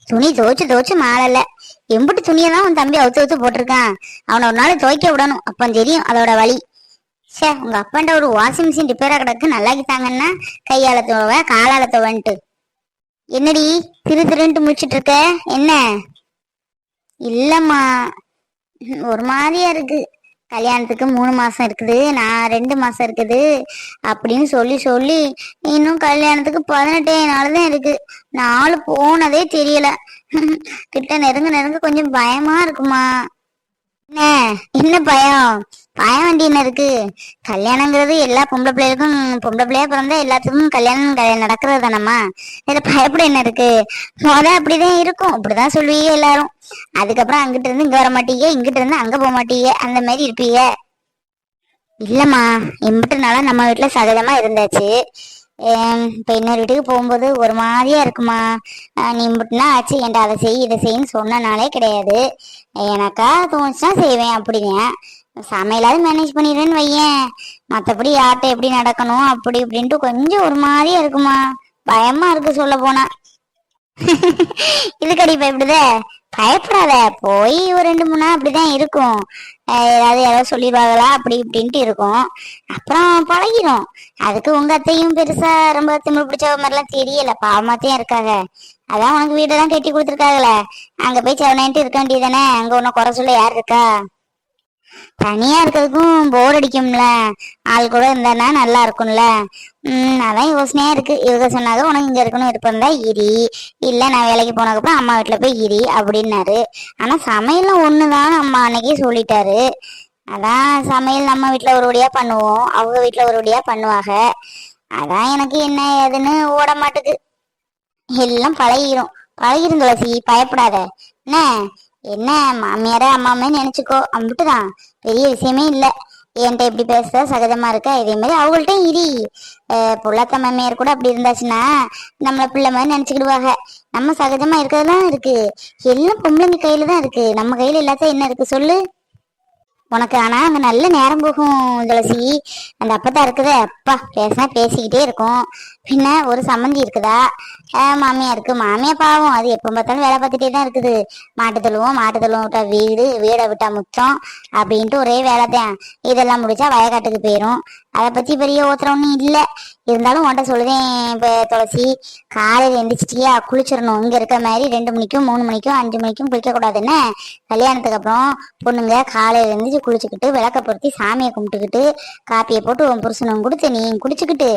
துணி துவைச்சு துவைச்சு மாறல. எம்பிட்டு துணியெல்லாம் உன் தம்பி அவுத்து அவுத்து போட்டிருக்கான். அவனை ஒரு நாள் துவைக்க விடணும், அப்ப தெரியும் அதோட வலி. சே, உங்க அப்பாண்ட ஒரு வாஷிங் மிஷின் ரிப்பேரா கிடக்கு, நல்லாக்கிட்டாங்கன்னா கையால துவ காலால துவன்ட்டு. என்னடி திரு திருன்ட்டு முடிச்சிட்டு இருக்க? என்ன? இல்லம்மா, ஒரு மாதிரியா இருக்கு. கல்யாணத்துக்கு 3 மாசம் இருக்குது, நான் 2 மாசம் இருக்குது அப்படின்னு சொல்லி சொல்லி இன்னும் கல்யாணத்துக்கு 18 நாள் தான் இருக்கு. நாள் போனதே தெரியல. கிட்ட நெருங்க நெருங்க கொஞ்சம் பயமா இருக்குமா. என்ன என்ன பயம்? பயம் வண்டி என்ன இருக்கு? கல்யாணங்கிறது எல்லா பொம்பளை பிள்ளைகளுக்கும், பொம்பளை பிள்ளையா பிறந்தா எல்லாத்துக்கும் கல்யாணம் நடக்கிறது தானம்மா. இதுல பயப்பட என்ன இருக்கு? அப்படிதான் இருக்கும், அப்படிதான் சொல்லுவீங்க எல்லாரும். அதுக்கப்புறம் அங்கிட்டு இருந்து இங்க வர மாட்டீங்க, இங்கிட்டு இருந்து அங்க போக மாட்டீங்க, அந்த மாதிரி இருப்பீங்க. இல்லம்மா, எம்பிட்டு நாளா நம்ம வீட்டுல சகஜமா இருந்தாச்சு. இப்ப இன்னொரு வீட்டுக்கு போகும்போது ஒரு மாதிரியா இருக்குமா. நீ இம்பிட்டுனா ஆச்சு என்கிட்ட அதை செய் இதை செய்ன்னு சொன்னனாலே கிடையாது. எனக்கா தோணுச்சுன்னா செய்வேன் அப்படின்னு. சமையலாவது மேனேஜ் பண்ணிடுவேன்னு வையேன். மற்றபடி யார்கிட்ட எப்படி நடக்கணும் அப்படி இப்படின்ட்டு கொஞ்சம் ஒரு மாதிரியா இருக்குமா. பயமா இருக்கு சொல்ல போனா. இதுக்கடி பயப்படுத? பயப்படாத, போய் ஒரு 2-3 நாள் அப்படிதான் இருக்கும். ஏதாவது யாராவது சொல்லிடுவாங்களா அப்படி இப்படின்ட்டு இருக்கும். அப்புறம் பழகிடும். அதுக்கு உங்க அத்தையும் பெருசா ரொம்ப திமிழ் பிடிச்ச மாதிரிலாம் தெரியல, பாவமாத்தையும் இருக்காங்க. அதான் உனக்கு வீடெல்லாம் கட்டி கொடுத்துருக்காங்களே, அங்க போய் செவனேன்ட்டு இருக்க வேண்டியதானே. அங்க உன்னை குறை சொல்ல யார் இருக்கா? தனியா இருக்கிறதுக்கும் போர் அடிக்கும்ல, ஆள் கூட இருந்தானா நல்லா இருக்கும்ல. அதான் யோசனையா இருக்கு. இவங்க சொன்னாங்க உனக்கு இங்க இருக்கணும் விருப்பம் தான் இரி, இல்ல நான் வேலைக்கு போனதுக்கப்புறம் அம்மா வீட்டுல போய் இரி அப்படின்னாரு. ஆனா சமையல்லாம் ஒண்ணுதான் அம்மா அன்னைக்கே சொல்லிட்டாரு. அதான் சமையல் நம்ம வீட்டுல ஒரு வழியா பண்ணுவோம், அவங்க வீட்டுல ஒரு வழியா பண்ணுவாங்க. அதான் எனக்கு என்ன ஏதுன்னு ஓட மாட்டுக்கு. எல்லாம் பழகிரும் பழகிரும் துளசி, பயப்படாத. என்ன என்ன மாமியார அம்மாமே நினைச்சுக்கோ, அம்பிட்டுதான், பெரிய விஷயமே இல்லை. என்கிட்ட எப்படி பேசுற சகஜமா இருக்க, இதே மாதிரி அவங்கள்ட்ட இரி. பொள்ளாத்த மாமியார் கூட அப்படி இருந்தாச்சுன்னா நம்மள பிள்ளை மாதிரி நினைச்சுக்கிடுவாங்க. நம்ம சகஜமா இருக்கிறதுலாம் இருக்கு. எல்லாம் பொம்பளைங்க கையில தான் இருக்கு, நம்ம கையில இல்லாத என்ன இருக்கு சொல்லு உனக்கு. ஆனா அங்க நல்ல நேரம் போகும் துளசி. அந்த அப்பதான் இருக்குதே, அப்பா பேசினா பேசிக்கிட்டே இருக்கும். பின்ன ஒரு சம்மந்தி இருக்குதா, மாமியா இருக்கு. மாமியா பாவம், அது எப்ப பார்த்தாலும் வேலை பார்த்துட்டே தான் இருக்குது. மாட்டு தள்ளுவோம் விட்டா வீடை விட்டா முச்சம் அப்படின்ட்டு ஒரே வேலை தான். இதெல்லாம் முடிச்சா வயக்காட்டுக்கு போயிரும். அதை பத்தி பெரிய ஓத்திரம் ஒன்றும் இல்லை. இருந்தாலும் உன்கிட்ட சொல்லுதேன் இப்ப துளசி, காலையில எந்திரிச்சிட்டியா குளிச்சிடணும். இங்க இருக்க மாதிரி 2 மணிக்கும் 3 மணிக்கும் 5 மணிக்கும் குளிக்க கூடாதுன்னு. கல்யாணத்துக்கு அப்புறம் பொண்ணுங்க காலையில எழுந்திரிச்சு குளிச்சுக்கிட்டு விளக்க பொருத்தி சாமியை கும்பிட்டுக்கிட்டு காப்பியை போட்டு உன் புருஷனும் கொடுத்து நீ குடிச்சுக்கிட்டு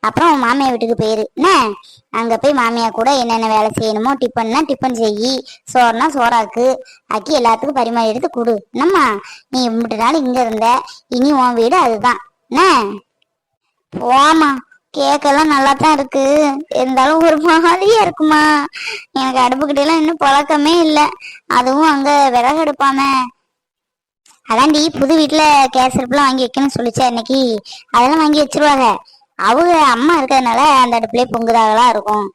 அப்புறம் உன் மாமியா வீட்டுக்கு போயிரு. என்ன அங்க போய் மாமியா கூட என்னென்ன வேலை செய்யணுமோ, டிஃபன்னா டிஃபன் செய்யி, சோறுனா சோறாக்கு ஆக்கி எல்லாத்துக்கும் பரிமாறி எடுத்து கொடு. என்னம்மா நீ 3 நாள் இங்க இருந்த, இனி உன் வீடு அதுதான். என்ன போமா, கேக்கெல்லாம் நல்லா தான் இருக்கு, இருந்தாலும் ஒரு மாதிரியா இருக்குமா. எனக்கு அடுப்புக்கிட்ட எல்லாம் இன்னும் பழக்கமே இல்லை. அதுவும் அங்க விறகு எடுப்பாம. அதான்டி புது வீட்டுல கேஸ் அடுப்புலாம் வாங்கி வைக்கணும்னு சொல்லிச்சா இன்னைக்கு, அதெல்லாம் வாங்கி வச்சிருவாங்க. அவங்க அம்மா இருக்கிறதுனால அந்த அடுப்புலயே பொங்குதாகலாம் இருக்கும்.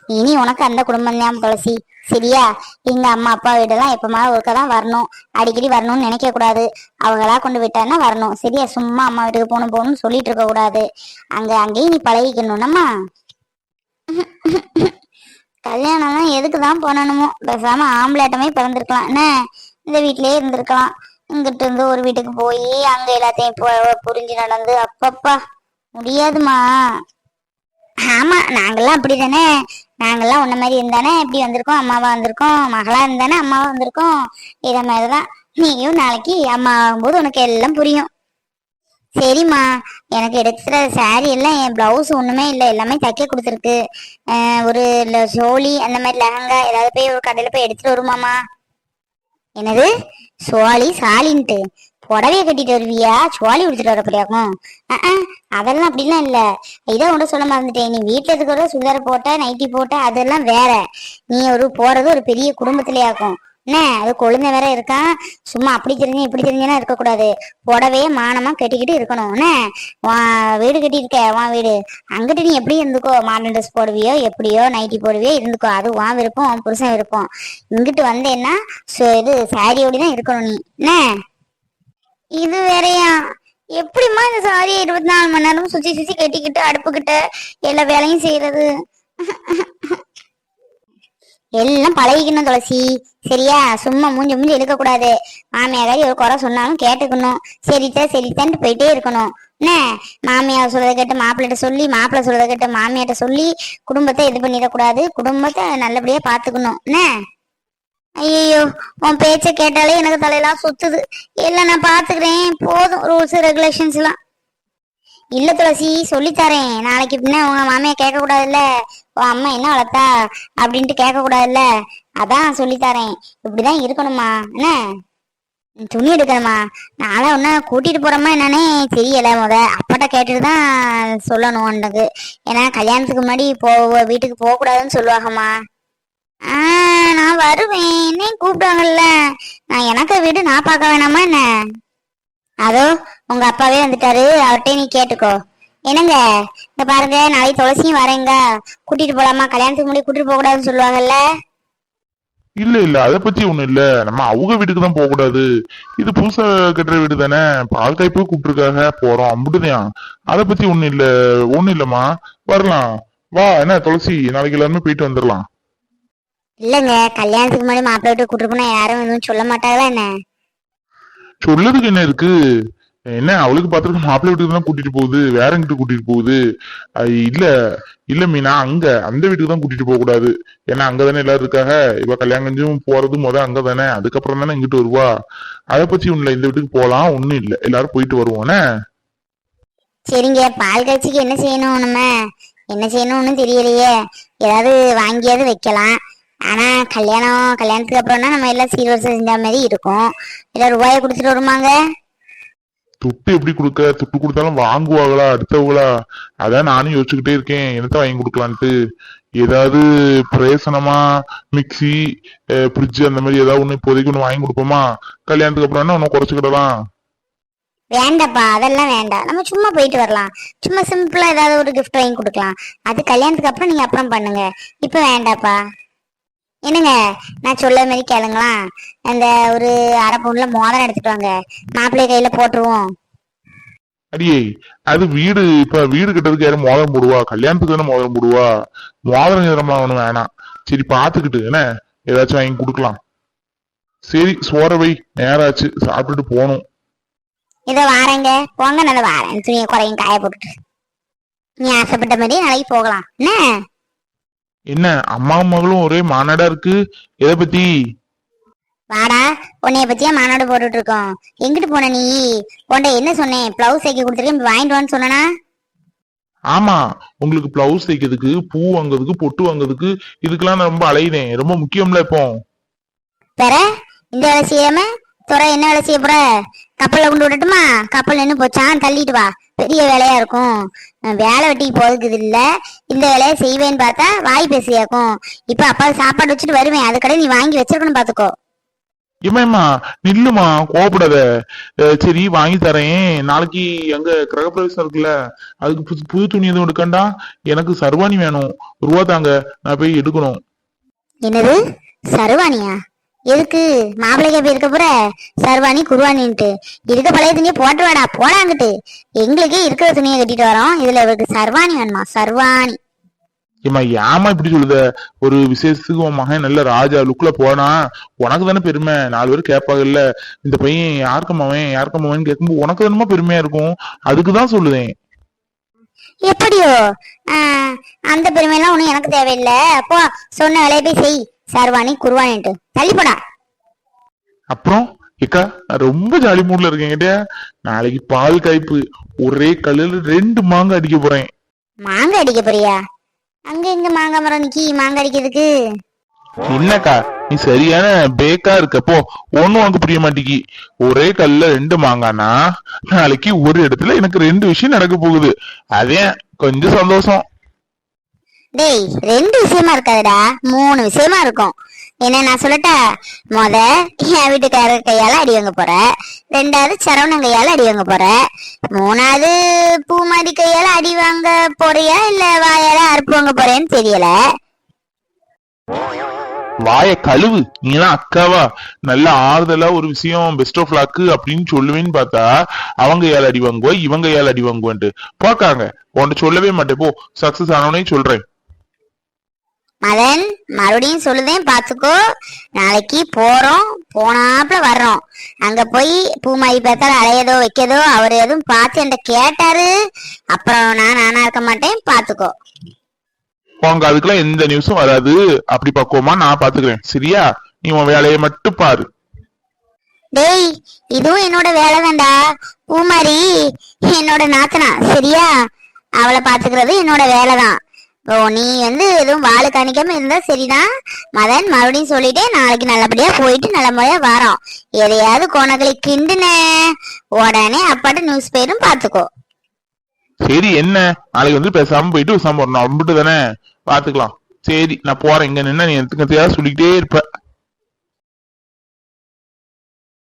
இனி உனக்கு அந்த குடும்பம் தான் துளசி, சரியா? எங்க அம்மா அப்பா வீடெல்லாம் எப்பமா ஒருக்கதான் வரணும், அடிக்கடி வரணும்னு நினைக்க கூடாது. அவங்களா கொண்டு விட்டான்னா வரணும், சரியா? சும்மா அம்மா வீட்டுக்கு போகணும்னு சொல்லிட்டு இருக்க கூடாது. அங்கேயும் நீ பழகிக்கணும்னம்மா. கல்யாணம்லாம் எதுக்குதான் பண்ணணுமோ, பேசாம ஆம்பளாட்டமே பிறந்திருக்கலாம். என்ன இந்த வீட்லயே இருந்திருக்கலாம். இங்கிட்டு இருந்து ஒரு வீட்டுக்கு போய் அங்க எல்லாத்தையும் புரிஞ்சு நடந்து அப்பப்பா முடியாதுமா. ஆமா, நாங்கெல்லாம் அப்படிதானே. நாங்கெல்லாம் உன்ன மாதிரி இருந்தானே இப்படி வந்திருக்கோம், அம்மாவா வந்திருக்கோம். மகளா இருந்தானே அம்மாவா வந்திருக்கோம். இத மாதிரிதான் நீயும் நாளைக்கு அம்மா ஆகும்போது உனக்கு எல்லாம் புரியும். சரிம்மா, எனக்கு எடுத்துற சாரி எல்லாம் என் பிளவுஸ் ஒண்ணுமே இல்லை, எல்லாமே தைக்க கொடுத்துருக்கு. ஒரு சோழி அந்த மாதிரி லெஹங்கா ஏதாவது போய் ஒரு கடையில போய் எடுத்துட்டு வருமாமா. என்னது சோழி சாலின்ட்டு புடவைய கட்டிட்டு வருவியா? சோழி உடுத்துட்டு வர போறியாக்கும்? அதெல்லாம் அப்படிலாம் இல்ல. இதான் உட சொல்ல மறந்துட்டேன், நீ வீட்டுல இருக்கிறத சுடிதார் போட்ட நைட்டி போட்ட அதெல்லாம் வேற. நீ போறது ஒரு பெரிய குடும்பத்திலேயாக்கும். என்ன அது கொழுந்த வேற இருக்கான். சும்மா அப்படி தெரிஞ்சு இப்படி தெரிஞ்சுன்னா இருக்கக்கூடாது. புடவையே மானமா கட்டிக்கிட்டு இருக்கணும். என்ன வீடு கட்டி இருக்க, உன் வீடு அங்கிட்டு நீ எப்படி இருந்துக்கோ, மாடர்ன் ட்ரெஸ் போடுவியோ எப்படியோ நைட்டி போடுவியோ இருந்துக்கோ, அது உன் விருப்பம், உன் புருஷன் விருப்பம். இங்கிட்டு வந்தேன்னா இது சாரியோடதான் இருக்கணும் நீ. என்ன இது வேறையா? எப்படிமா இந்த சாரியை 24 மணி நேரம் சுத்தி சுத்தி கட்டிக்கிட்டு அடுப்புக்கிட்ட எல்லா வேலையும் செய்யறது? எல்லாம் பழகிக்கணும் துளசி. சரியா? சும்மா மூஞ்சி மூஞ்சி இழுக்க கூடாது. மாமியாரி ஒரு குறை சொன்னாலும் கேட்டுக்கணும். சரித்தான்ட்டு போயிட்டே இருக்கணும். என்ன, மாமியார் சொல்றதை கேட்டு மாப்பிள்ளைகிட்ட சொல்லி, மாப்பிள்ளை சொல்றதை கேட்டு மாமியார்ட்ட சொல்லி குடும்பத்தை இது பண்ணிடக்கூடாது. குடும்பத்தை நல்லபடியா பாத்துக்கணும். என்ன? ஐயோ, உன் பேச்ச கேட்டாலே எனக்கு தலையெல்லாம் சுத்துது. எல்லாம் நான் பாத்துக்கிறேன், போதும் ரூல்ஸ் ரெகுலேஷன்ஸ் எல்லாம். இல்ல துளசி, சொல்லித்தரேன். நாளைக்கு பின்ன உங்க மாமியா கேட்க கூடாதுல்ல, உன் அம்மா என்ன வளர்த்தா அப்படின்ட்டு கேட்க கூடாதுல்ல. அதான் சொல்லித்தரேன். இப்படிதான் இருக்கணுமா. என்ன, துணி எடுக்கணுமா? நானும் ஒன்ன கூட்டிட்டு போறோமா என்னன்னே தெரியல. அப்பாட்ட கேட்டுட்டு தான் சொல்லணும் உனக்கு. ஏன்னா கல்யாணத்துக்கு முன்னாடி வீட்டுக்கு போக கூடாதுன்னு சொல்லுவாங்கம்மா. நான் வருவேன், என்னையும் கூப்பிடுவாங்கல்ல. நான் எனக்கு வீடு நான் பார்க்க வேணாமா என்ன? அதோ உங்க அப்பாவே வந்துட்டாரு, அவர்கிட்ட நீ கேட்டுக்கோ. என்னங்க, இந்த பாருங்க, நாளைக்கு துளசியும் வரேங்க. கூட்டிட்டு போலாமா? கல்யாணத்துக்கு முன்னாடி கூட்டிட்டு போக கூடாதுன்னு சொல்லுவாங்கல்ல. இல்ல அத பத்தி ஒண்ணும் இல்ல. நம்ம அவங்க வீட்டுக்கு தான் போக கூடாது. இது புதுசா கட்டுற வீடு தானே, பால் காய்ப்பு கூப்பிட்டுருக்காக, போறோம் அம்புட்டுதான். அத பத்தி ஒண்ணும் இல்லம்மா, வரலாம். வா. என்ன துளசி, நாளைக்கு எல்லாருமே போயிட்டு வந்துடலாம். இல்லங்க, கல்யாணத்துக்கு முன்னாடி மாப்பிள்ளை வீட்டுக்கு கூட்டிட்டு போனா யாரும் எதுவும் சொல்ல மாட்டாங்களா என்ன? சொல்லதுக்கு என்ன இருக்கு? என்ன அவளுக்கு பாத்துருக்கு மாப்பிள்ளை வீட்டுக்கு தான் கூட்டிட்டு போகுது, வேற எங்கிட்டு கூட்டிட்டு போகுது? இல்ல இல்ல மீனா, அந்த வீட்டுக்கு தான் கூட்டிட்டு போக கூடாது. ஏன்னா அங்கதானே எல்லாரும் இருக்காங்க. இவ கல்யாணம் போறது அங்கதானே, அதுக்கப்புறம் தானே இங்கிட்டு வருவா. அதை பத்தி ஒண்ணு இல்ல, இந்த வீட்டுக்கு போலாம், ஒண்ணும் இல்ல, எல்லாரும் போயிட்டு வருவோம். சரிங்க, பால் காய்ச்சிக்கு என்ன செய்யணும்? நம்ம என்ன செய்யணும்னு தெரியலையே. ஏதாவது வாங்கியாவது வைக்கலாம். ஆனா கல்யாணத்துக்கு அப்புறம்னா நம்ம எல்லாம் சீர்வரிசை செஞ்ச மாதிரி இருக்கும். இல்ல ரூபாயை குடுத்துட்டு வருமாங்க? துட்டு எப்படி கொடுக்க? துட்டு கொடுத்தாலும் வாங்குவாங்களா அடுத்தவங்களா? அதான் நானும் யோசிச்சுக்கிட்டே இருக்கேன், என்னத்த வாங்கி கொடுக்கலான்ட்டு. ஏதாவது பிரயோசனமா மிக்சி, ஃப்ரிட்ஜ் அந்த மாதிரி ஏதாவது ஒண்ணு இப்போதைக்கு ஒண்ணு வாங்கி கொடுப்போமா? கல்யாணத்துக்கு அப்புறம் ஒன்னும் குறைச்சுக்கிடலாம். வேண்டாப்பா, அதெல்லாம் வேண்டாம். நம்ம சும்மா போயிட்டு வரலாம். சும்மா சிம்பிளா ஏதாவது ஒரு கிஃப்ட் வாங்கி கொடுக்கலாம். அது கல்யாணத்துக்கு அப்புறம் நீங்க அப்புறம் பண்ணுங்க, இப்ப வேண்டாப்பா. என்னங்க, நான் சொல்ல மாதிரி கேளுங்களா. அந்த ஒரு அரை பவுன்ல மோதிரம் எடுத்துட்டு வாங்க, மாப்பிள்ளை கையில போட்டுருவோம். அடியே, அது வீடு, இப்ப வீடு கட்டுறதுக்கு யாரும் மோதிரம் போடுவா? கல்யாணத்துக்கு தானே மோதிரம் போடுவா. மோதிரம் நேரம்லாம் ஒண்ணும் வேணாம். சரி பாத்துக்கிட்டு என்ன ஏதாச்சும் வாங்கி கொடுக்கலாம். சரி சோறவை, நேராச்சு, சாப்பிட்டுட்டு போகணும். இதை வாரேங்க, போங்க. நல்ல வாரேன், துணியை குறையும் காய போட்டுட்டு. நீ ஆசைப்பட்ட மாதிரி நாளைக்கு போகலாம். என்ன என்ன அம்மா மகளும் ஒரே மாநாடா இருக்கு, எதை பத்தி? வாடா, உன்னைய பத்தியா மாநாடு போட்டுட்டு இருக்கோம். எங்கிட்டு போன நீ? உன்ட என்ன சொன்னேன்? பிளவுஸ் தைக்க கொடுத்துருக்கேன், வாங்கிட்டு வான்னு சொன்னா. ஆமா, உங்களுக்கு பிளவுஸ் தைக்கிறதுக்கு, பூ வாங்குறதுக்கு, பொட்டு வாங்குறதுக்கு, இதுக்கெல்லாம் நான் ரொம்ப அலையுதேன். ரொம்ப முக்கியம்ல இப்போ. வேற இந்த வேலை செய்யாம துறை என்ன வேலை செய்ய போற? கப்பல்ல கொண்டு விடட்டுமா? கப்பல் நின்று போச்சான், தள்ளிட்டு வா. பெரிய வேலையா இருக்கும். வேலை வெட்டிக்கு போதுக்குது இல்ல, இந்த வேலையை செய்வேன்னு பார்த்தா வாய் பேசியாக்கும். இப்ப அப்பா சாப்பாடு வச்சுட்டு வருவேன், அது கடை நீ வாங்கி வச்சிருக்கணும், பாத்துக்கோ. ஏமா நில்லுமா, கோவப்படாத. சரி வாங்கி தரேன். நாளைக்கு அங்க கிரகப்பிரவேசம் இருக்குல்ல, அதுக்கு புது துணி எதுவும் எடுக்கண்டா. எனக்கு சர்வாணி வேணும், ரூபா தாங்க, நான் போய் எடுக்கணும். என்னது சர்வாணியா? எதுக்கு? மாப்பிள்ளைக்கா போய் இருக்க போற? சர்வாணி குருவானின்ட்டு இருக்க பழைய துணியை போட்டு வாடா, போடாங்கிட்டு. எங்களுக்கே இருக்கிற துணியை கட்டிட்டு வரோம், இதுல இவருக்கு சர்வாணி வேணுமா? சர்வாணி ஏமா ஏமா இப்படி சொல்லுத? ஒரு விசேஷத்துக்கு உன் மகன் நல்ல ராஜா லுக்ல போனா உனக்கு தானே பெருமை. 4 பேர் கேட்பாங்கல்ல, இந்த பையன் யாருக்கும் மவன் கேட்கும்போது உனக்கு தானமா பெருமையா இருக்கும். அதுக்குதான் சொல்லுதேன். எப்படியோ? அந்த பெருமையெல்லாம் ஒண்ணும் எனக்கு தேவையில்லை. அப்போ சொன்ன வேலையை போய் செய். சர்வாணி குருவானின்ட்டு தள்ளிப்படா. அப்புறம் ஏக்கா, நான் ரொம்ப ஜாலி மூட்ல இருக்கேன். நாளைக்கு பால் காய்ப்பு, ஒரே கல்லுல 2 மாங்காய் அடிக்க போறேன். மாங்காய் அடிக்க போறியா? அங்க எங்க மாங்காய் மரம் நிக்கி மாங்காய் அடிக்கிறதுக்கு? என்னக்கா நீ சரியான பேக்கா இருக்கப்போ ஒண்ணும் உனக்கு புரிய மாட்டேங்கி. ஒரே கல்ல 2 மாங்கானா நாளைக்கு ஒரு இடத்துல எனக்கு 2 விஷயம் நடக்க போகுது. அதே கொஞ்சம் சந்தோஷம். டேய், 2 விஷயமா இருக்காதுடா, 3 விஷயமா இருக்கும். என்ன நான் சொல்லட்டா? என் வீட்டுக்காரர் கையால அடி வாங்க போற, 2வது சரவணன் கையால அடி வாங்க போற, 3வது பூமாரி கையால அடி வாங்க போறியா இல்ல வாயால அறுப்பு வாங்க போறேன்னு தெரியல. வாய கழுவு, நீலாம் அக்காவா? நல்ல ஆறுதலா ஒரு விஷயம் பெஸ்ட் ஆஃப் லாக்கு அப்படின்னு சொல்லுவேன்னு பார்த்தா அவங்க ஏழ அடி வாங்குவா, இவங்க ஏழ அடி வாங்குவான்ட்டு பாக்காங்க. உன்கிட்ட சொல்லவே மாட்டேன், போ. சக்சஸ் ஆனவனே சொல்றேன். மதன், மறுபடியும் சொல்லுதேன் பாத்துக்கோ. நாளைக்கு போறோம், போனாப்புல வர்றோம். அங்க போய் பூமாரி பேத்தால அலையதோ வைக்கதோ அவர் எதுவும் பார்த்து என்கிட்ட கேட்டாரு, அப்புறம் நானா இருக்க மாட்டேன், பாத்துக்கோ. உங்க அதுக்கெல்லாம் எந்த நியூஸும் வராது. அப்படி பக்குவமா நான் பாத்துக்கிறேன், சரியா? நீ உன் வேலையை மட்டும் பாரு. டேய், இதுவும் என்னோட வேலை தான்டா. பூமாரி என்னோட நாத்தனா, சரியா? அவளை பாத்துக்கிறது என்னோட வேலைதான். ஓ, நீ எதுவும் வாழை காணிக்காம இருந்தா சரிதான். மதன், மறுபடியும் சொல்லிட்டேன், நாளைக்கு நல்லபடியா போயிட்டு நல்ல முறையா வரோம். எதையாவது கோணக்களை கிண்டுன உடனே அப்பாட்ட நியூஸ் போயிடும், பாத்துக்கோ. சரி, என்ன நாளைக்கு பேசாம போயிட்டு விசாம போறணும், அப்படின்ட்டு தானே? பாத்துக்கலாம். சரி, நான் போறேன். இங்க நின்னா நீ எதுக்கு சொல்லிக்கிட்டே இருப்ப.